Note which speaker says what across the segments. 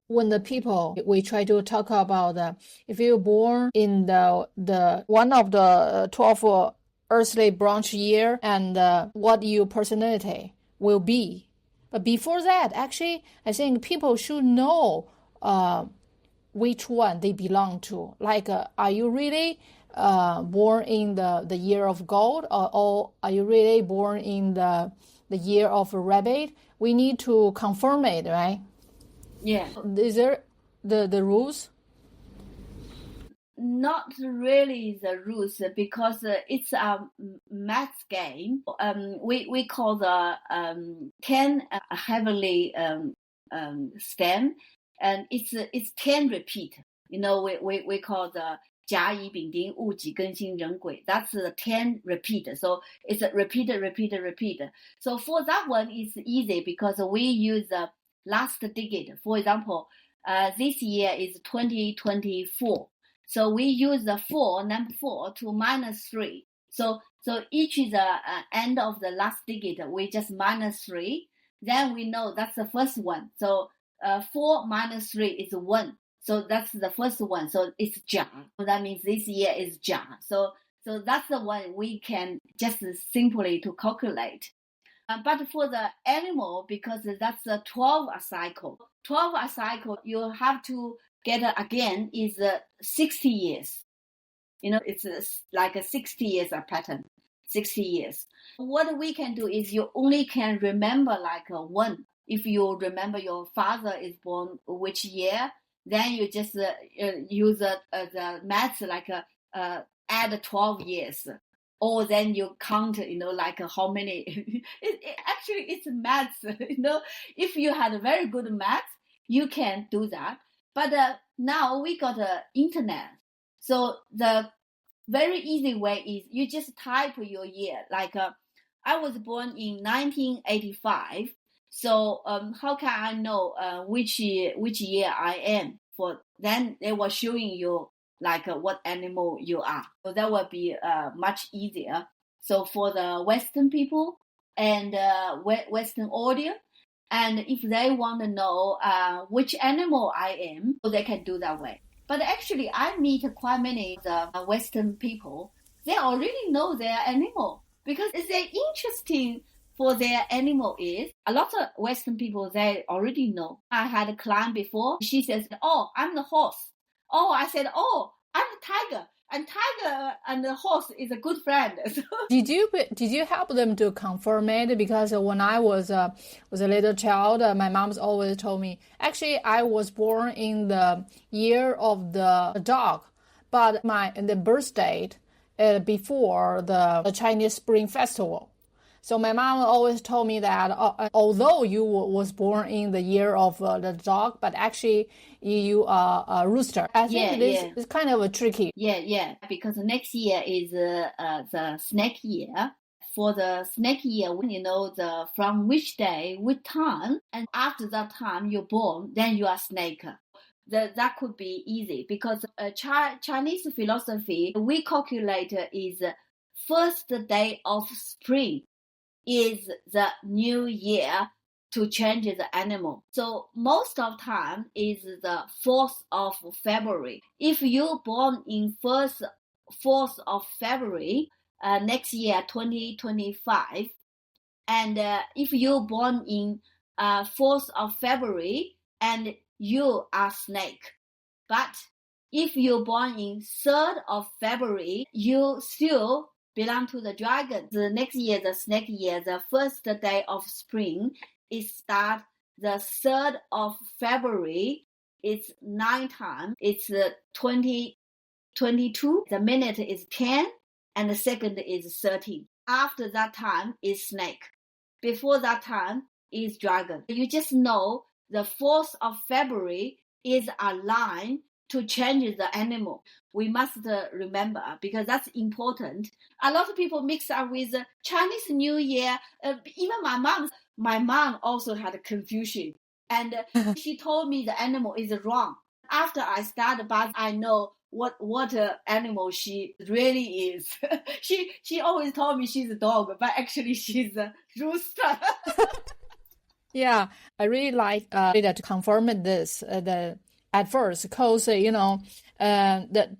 Speaker 1: when the people we try to talk about if you're born in the one of the 12 earthly branch year and what your personality will be. But before that, actually, I think people should know which one they belong to. Like, are you really born in the year of gold, or are you really born in the year of a rabbit? We need to confirm it, right?
Speaker 2: Yeah.
Speaker 1: Is there the rules?
Speaker 2: Not really the rules, because it's a math game. We call the 10 heavenly stem, and it's 10 repeat. We call the 甲乙丙丁戊己庚辛壬癸. That's the 10 repeat. So it's a repeat. So for that one, it's easy because we use the last digit. For example, this year is 2024. So we use the number 4 to minus 3. So each is the end of the last digit. We just minus 3. Then we know that's the first one. So 4 minus 3 is 1. So that's the first one. So it's 甲. So that means this year is 甲. So that's the one we can just simply to calculate. But for the animal, because that's a 12 cycle. 12 cycle, you have to get again is 60 years. It's like a 60 years pattern. 60 years. What we can do is you only can remember like one. If you remember your father is born which year, then you just use the maths like add 12 years. Or then you count, like how many. Actually, it's maths. If you had a very good math, you can do that. But now we got the internet. So the very easy way is you just type your year. Like I was born in 1985. So how can I know which year I am? For then they were showing you like what animal you are. So that would be much easier. So for the Western people and Western audience, and if they want to know which animal I am, so they can do that way. But actually, I meet quite many Western people. They already know their animal because they're interesting for their animal is. A lot of Western people, they already know. I had a client before. She says, "Oh, I'm the horse." Oh, I said, "Oh, I'm the tiger." And tiger and the horse is a good friend.
Speaker 1: Did you help them to confirm it? Because when I was a little child, my mom's always told me. Actually, I was born in the year of the dog, but the birth date before the Chinese Spring Festival. So my mom always told me that although you was born in the year of the dog, but actually you are a rooster. I think it's kind of a tricky.
Speaker 2: Yeah, because next year is the snake year. For the snake year, from which day, which time, and after that time you're born, then you are snake. That could be easy because Chinese philosophy, we calculate is first day of spring is the new year to change the animal. So most of time is the 4th of February. If you're born in 4th of February, next year 2025, and if you're born in 4th of February and you are snake, but if you're born in 3rd of February, you still belong to the dragon. The next year, the snake year, the first day of spring, it starts the 3rd of February. It's 9 time. It's 2022. The minute is 10 and the second is 13. After that time is snake. Before that time is dragon. You just know the 4th of February is a line to change the animal. We must remember because that's important. A lot of people mix up with Chinese New Year. Even my mom also had confusion, and she told me the animal is wrong. After I started Bazi, I know what animal she really is. She always told me she's a dog, but actually she's a rooster.
Speaker 1: Yeah, I really like data to confirm this at first because the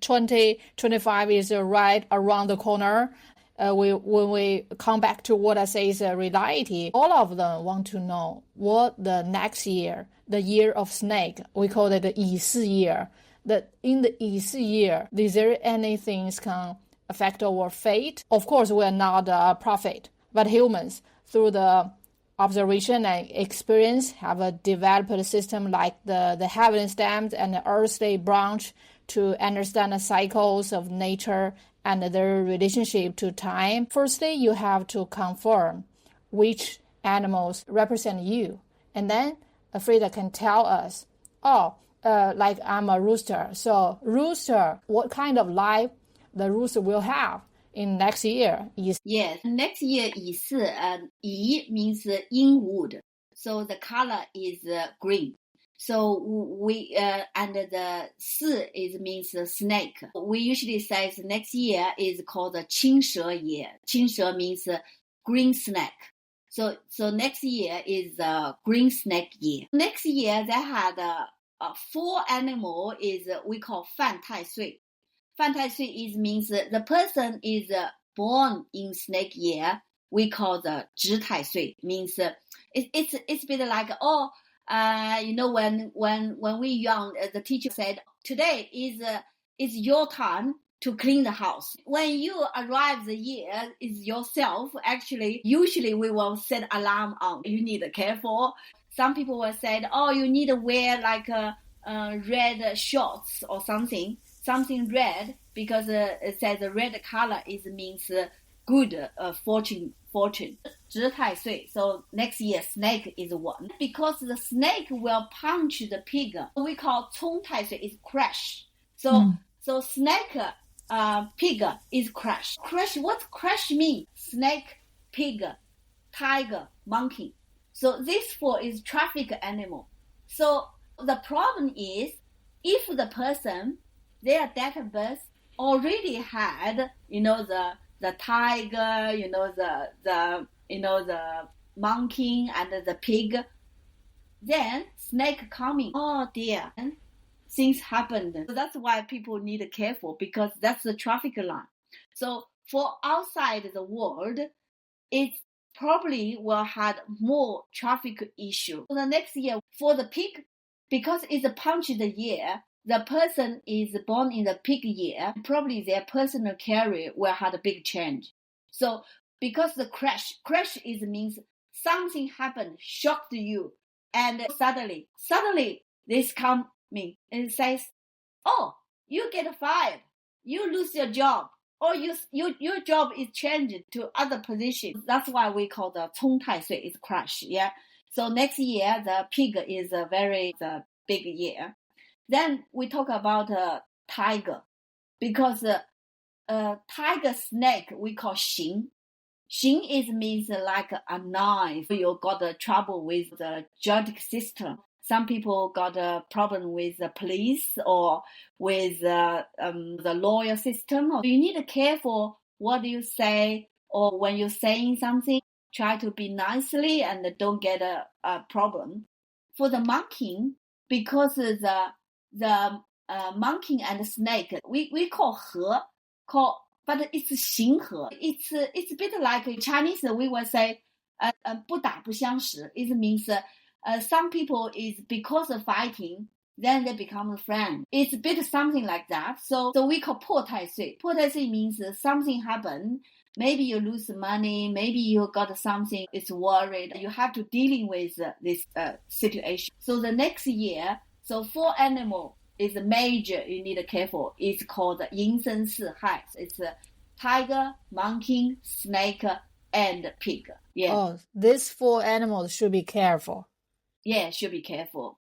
Speaker 1: 2025 is right around the corner. When we come back to what I say is a reality, all of them want to know what the next year, the year of snake, we call it the 乙巳 year. That in the 乙巳 year, is there anything can affect our fate? Of course, we're not a prophet, but humans through the observation and experience have a developed system like the heaven stems and the earthly branch to understand the cycles of nature and their relationship to time. Firstly, you have to confirm which animals represent you. And then Frida can tell us, like I'm a rooster. So rooster, what kind of life the rooster will have in next year?
Speaker 2: Yes, next year is Yi means inwood, so the color is green. So we and the Si is means snake. We usually say next year is called the 青蛇 year. 青蛇 means green snake. So next year is the green snake year. Next year they had 4 animal is we call 犯太岁. 犯太岁 is means the person is born in snake year. We call the 值太岁, means it's a bit like when we young, the teacher said today is your time to clean the house. When you arrive the year is yourself. Actually, usually we will set alarm on. You need to care for. Some people will say, you need to wear like red shorts or something red, because it says the red color means good fortune. 值太岁. So next year snake is one, because the snake will punch the pig. We call 冲太岁is crash. So snake pig is crash. What crash mean? Snake, pig, tiger, monkey. So this 4 is traffic animal. So the problem is if the person, their date of birth already had, the tiger, the monkey and the pig, then snake coming. Oh dear, things happened. So that's why people need to care for, because that's the traffic line. So for outside the world, it probably will have more traffic issue. So the next year for the pig, because it's a punched year, the person is born in the pig year, probably their personal career will have a big change. So because the crash is means something happened, shocked you, and suddenly this coming and it says, you get fired, you lose your job, or your job is changed to other position. That's why we call the 冲太岁is crash. Yeah. So next year the pig is a very big year. Then we talk about tiger, because tiger snake we call 刑. 刑 is means like a knife. You got trouble with the judicial system. Some people got a problem with the police or with the lawyer system. You need to care for what you say, or when you're saying something, try to be nicely and don't get a problem. For the monkey, because the monkey and snake, we call 和, but it's 刑和. It's a bit like in Chinese, we will say 不打不相识. It means some people is because of fighting, then they become a friend. It's a bit something like that. So we call 破太岁. 破太岁 means something happened. Maybe you lose money, maybe you got something, it's worried. You have to dealing with this situation. So the next year, so 4 animal is a major you need to care for. It's called 寅申巳亥. It's tiger, monkey, snake, and pig. Yeah.
Speaker 1: Oh, these 4 animals should be careful.
Speaker 2: Yeah, should be careful.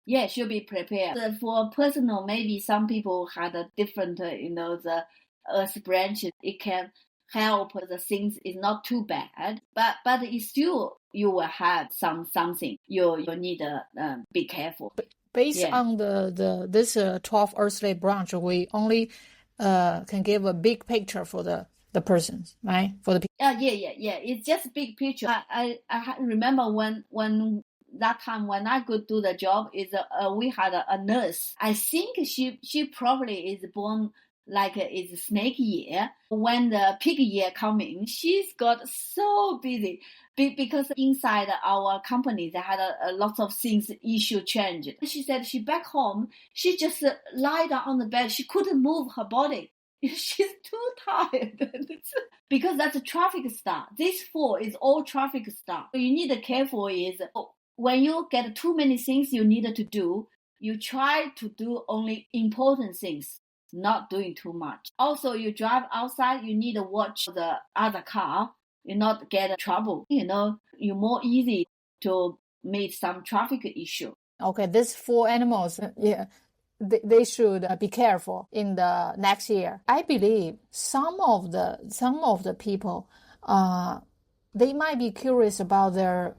Speaker 2: Yeah, should be prepared. For personal, maybe some people had a different, the earth branch. It can help. The things is not too bad, but it's still you will have something. You need to be careful.
Speaker 1: Based on this 12 earthly branch, we only can give a big picture for the the persons, right? For the people.
Speaker 2: Yeah. It's just big picture. I remember when that time when I could do the job is we had a nurse. I think she probably is born like it's snake year. When the pig year coming, she's got so busy because inside our company they had a lot of things issue changed. She said she back home, she just lied down on the bed. She couldn't move her body. She's too tired because that's a traffic stop. This 4 is all traffic stop. So you need to careful is when you get too many things you need to do, you try to do only important things, not doing too much. Also, you drive outside, you need to watch the other car, you not get trouble. You're more easy to meet some traffic issue.
Speaker 1: Okay, these 4 animals, they should be careful in the next year. I believe some of the people, they might be curious about their,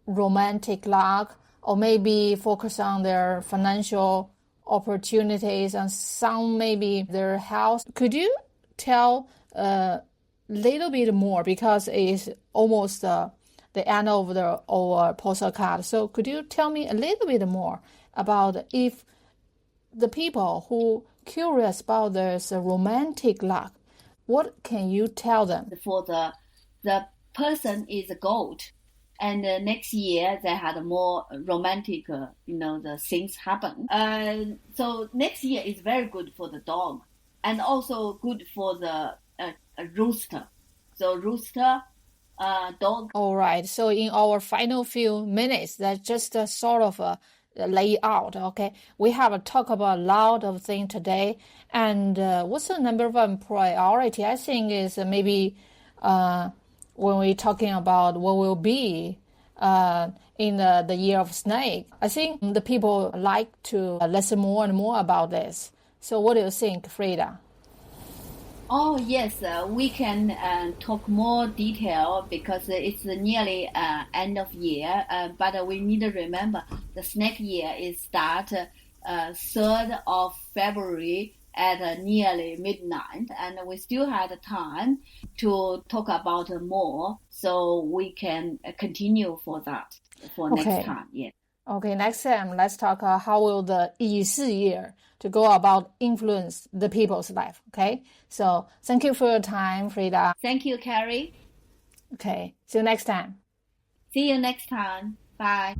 Speaker 1: romantic luck, or maybe focus on their financial opportunities, and some maybe their health. Could you tell a little bit more, because it's almost the end of our postcard. So could you tell me a little bit more about if the people who curious about this romantic luck, what can you tell them?
Speaker 2: For the person is a goat, and next year they had more romantic, the things happen. So next year is very good for the dog, and also good for the rooster. So rooster, dog.
Speaker 1: All right. So in our final few minutes, that's just a sort of a layout. Okay, we have talked about a lot of things today, and what's the number one priority? I think is maybe when we're talking about what will be in the year of snake. I think the people like to listen more and more about this. So what do you think, Frida?
Speaker 2: Oh yes, we can talk more detail because it's nearly end of year. But we need to remember the snake year is start 3rd of February at nearly midnight, and we still had time to talk about more, so we can continue for that for next time. Yeah.
Speaker 1: Okay, next time let's talk how will the 乙巳 year to go about influence the people's life. Okay, so thank you for your time, Frida.
Speaker 2: Thank you, Carrie.
Speaker 1: Okay, see you next time.
Speaker 2: See you next time. Bye.